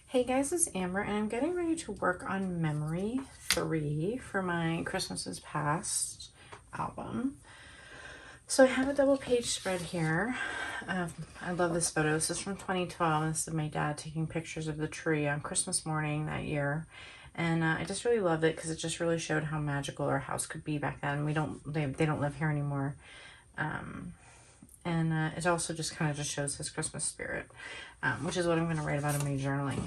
Hey guys, it's Amber and I'm getting ready to work on Memory 3 for my Christmases Past album. So I have a double page spread here. I love this photo. This is from 2012. This is my dad taking pictures of the tree on Christmas morning that year. And I just really loved it because it just really showed how magical our house could be back then. They don't live here anymore. It also just kind of just shows his Christmas spirit, which is what I'm going to write about in my journaling.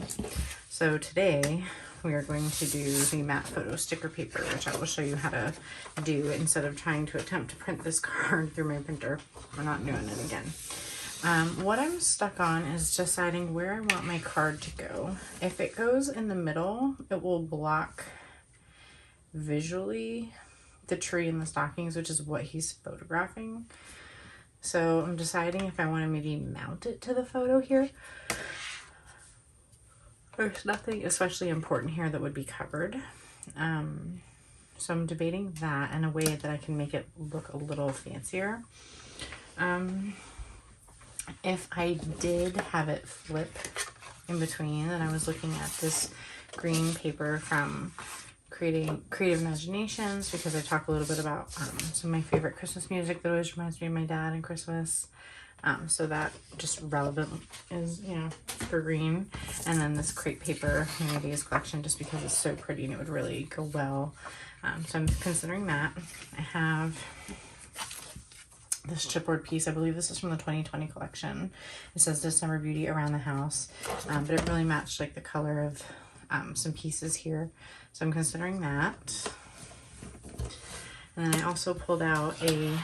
So today we are going to do the matte photo sticker paper, which I will show you how to do instead of trying to attempt to print this card through my printer. We're not doing it again. What I'm stuck on is deciding where I want my card to go. If it goes in the middle, it will block visually the tree and the stockings, which is what he's photographing. So I'm deciding if I want to maybe mount it to the photo here. There's nothing especially important here that would be covered. So I'm debating that in a way that I can make it look a little fancier. If I did have it flip in between, then I was looking at this green paper from Creative Imaginations, because I talk a little bit about some of my favorite Christmas music that always reminds me of my dad and Christmas. So that just relevant is, for green. And then this crepe paper Humanities collection, just because it's so pretty and it would really go well. So I'm considering that. I have this chipboard piece. I believe this is from the 2020 collection. It says December Beauty Around the House, but it really matched like the color of some pieces here. So I'm considering that. And then I also pulled out a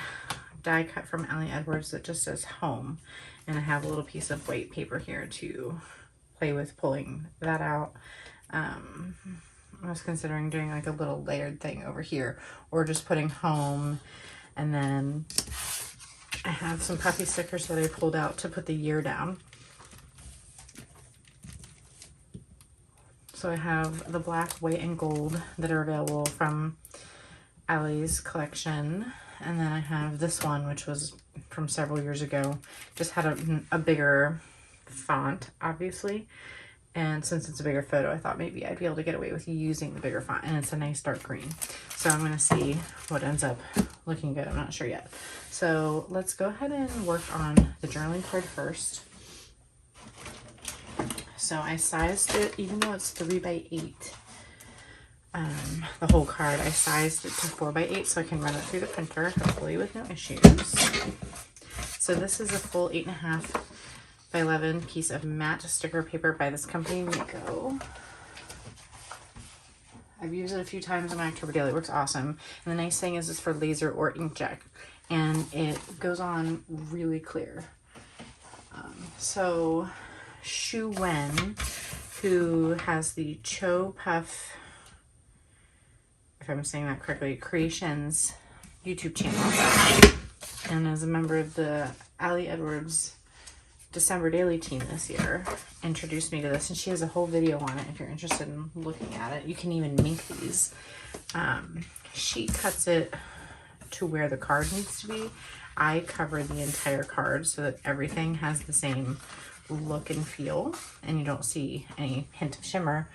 die cut from Ali Edwards that just says home. And I have a little piece of white paper here to play with pulling that out. I was considering doing like a little layered thing over here, or just putting home. And then I have some puffy stickers that I pulled out to put the year down. So I have the black, white, and gold that are available from Ali's collection. And then I have this one, which was from several years ago. Just had a bigger font, obviously. And since it's a bigger photo, I thought maybe I'd be able to get away with using the bigger font. And it's a nice dark green. So I'm going to see what ends up looking good. I'm not sure yet. So let's go ahead and work on the journaling card first. So I sized it, even though it's 3x8, the whole card, I sized it to 4x8 so I can run it through the printer, hopefully with no issues. So this is a full 8.5 by 11 piece of matte sticker paper by this company, Nico. I've used it a few times in my October daily. It works awesome. And the nice thing is it's for laser or inkjet, and it goes on really clear. So Shu Wen, who has the Cho Puff, if I'm saying that correctly, Creations YouTube channel, and as a member of the Ali Edwards December Daily team this year, introduced me to this, and she has a whole video on it if you're interested in looking at it. You can even make these. She cuts it to where the card needs to be. I cover the entire card so that everything has the same look and feel, and you don't see any hint of shimmer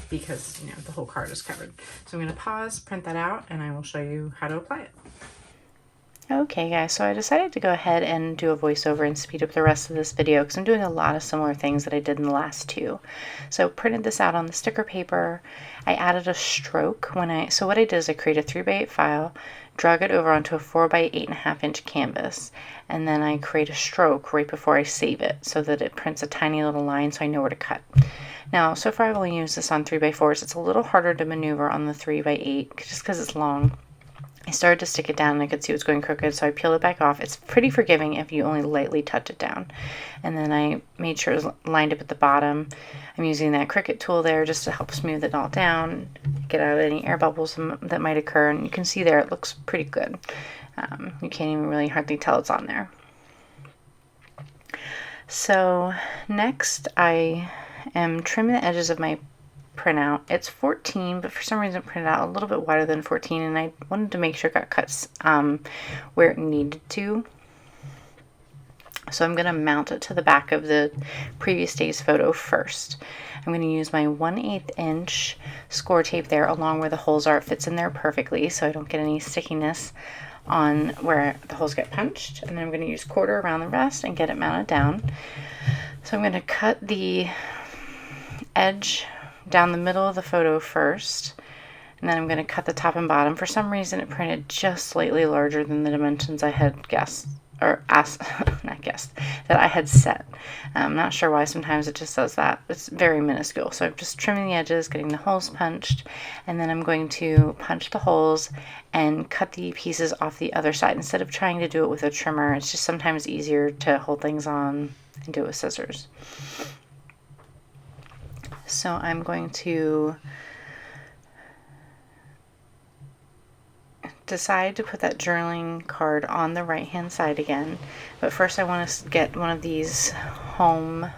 because the whole card is covered. So I'm going to pause, print that out, and I will show you how to apply it. Okay guys, so I decided to go ahead and do a voiceover and speed up the rest of this video because I'm doing a lot of similar things that I did in the last two. So printed this out on the sticker paper. I added a stroke so what I did is I created a 3x8 file, drag it over onto a 4x8.5 inch canvas, and then I create a stroke right before I save it so that it prints a tiny little line so I know where to cut. Now, so far I've only used this on 3x4s. It's a little harder to maneuver on the 3x8 just because it's long. I started to stick it down and I could see it was going crooked, so I peeled it back off. It's pretty forgiving if you only lightly touch it down. And then I made sure it was lined up at the bottom. I'm using that Cricut tool there just to help smooth it all down, get out any air bubbles that might occur. And you can see there it looks pretty good. You can't even really hardly tell it's on there. So next I am trimming the edges of my printout. It's 14, but for some reason it printed out a little bit wider than 14, and I wanted to make sure it got cut where it needed to. So I'm going to mount it to the back of the previous day's photo first. I'm going to use my 1/8 inch score tape there along where the holes are. It fits in there perfectly so I don't get any stickiness on where the holes get punched. And then I'm going to use 1/4 around the rest and get it mounted down. So I'm going to cut the edge down the middle of the photo first, and then I'm going to cut the top and bottom. For some reason it printed just slightly larger than the dimensions I had guessed, or asked, not guessed, that I had set. I'm not sure why sometimes it just does that. It's very minuscule. So I'm just trimming the edges, getting the holes punched, and then I'm going to punch the holes and cut the pieces off the other side. Instead of trying to do it with a trimmer, it's just sometimes easier to hold things on and do it with scissors. So I'm going to decide to put that journaling card on the right hand side again, but first I want to get one of these home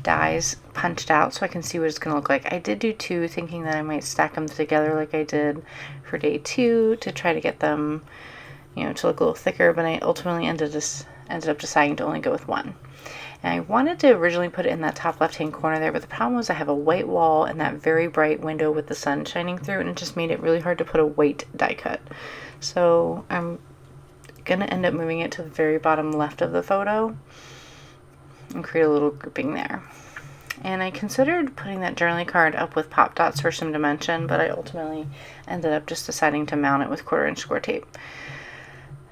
dies punched out so I can see what it's going to look like. I did do 2, thinking that I might stack them together like I did for day 2 to try to get them, you know, to look a little thicker, but I ultimately ended up deciding to only go with 1. And I wanted to originally put it in that top left hand corner there, but the problem was I have a white wall and that very bright window with the sun shining through, and it just made it really hard to put a white die cut. So I'm going to end up moving it to the very bottom left of the photo and create a little grouping there. And I considered putting that journaling card up with pop dots for some dimension, but I ultimately ended up just deciding to mount it with 1/4 inch score tape.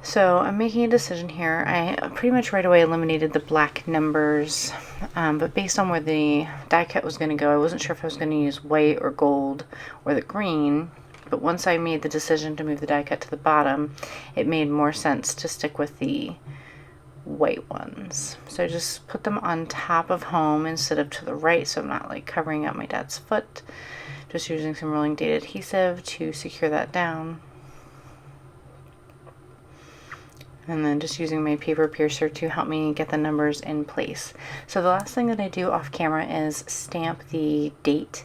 So I'm making a decision here. I pretty much right away eliminated the black numbers, but based on where the die cut was going to go, I wasn't sure if I was going to use white or gold or the green. But once I made the decision to move the die cut to the bottom, it made more sense to stick with the white ones. So I just put them on top of home instead of to the right, so I'm not like covering up my dad's foot. Just using some rolling date adhesive to secure that down. And then just using my paper piercer to help me get the numbers in place. So the last thing that I do off camera is stamp the date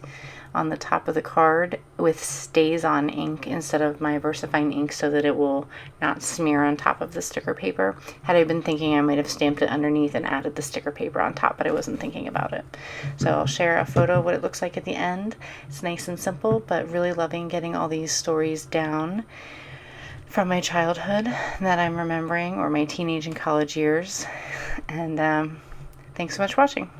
on the top of the card with StaysOn ink instead of my VersaFine ink so that it will not smear on top of the sticker paper. Had I been thinking, I might have stamped it underneath and added the sticker paper on top, but I wasn't thinking about it. So I'll share a photo of what it looks like at the end. It's nice and simple, but really loving getting all these stories down from my childhood that I'm remembering, or my teenage and college years. And thanks so much for watching.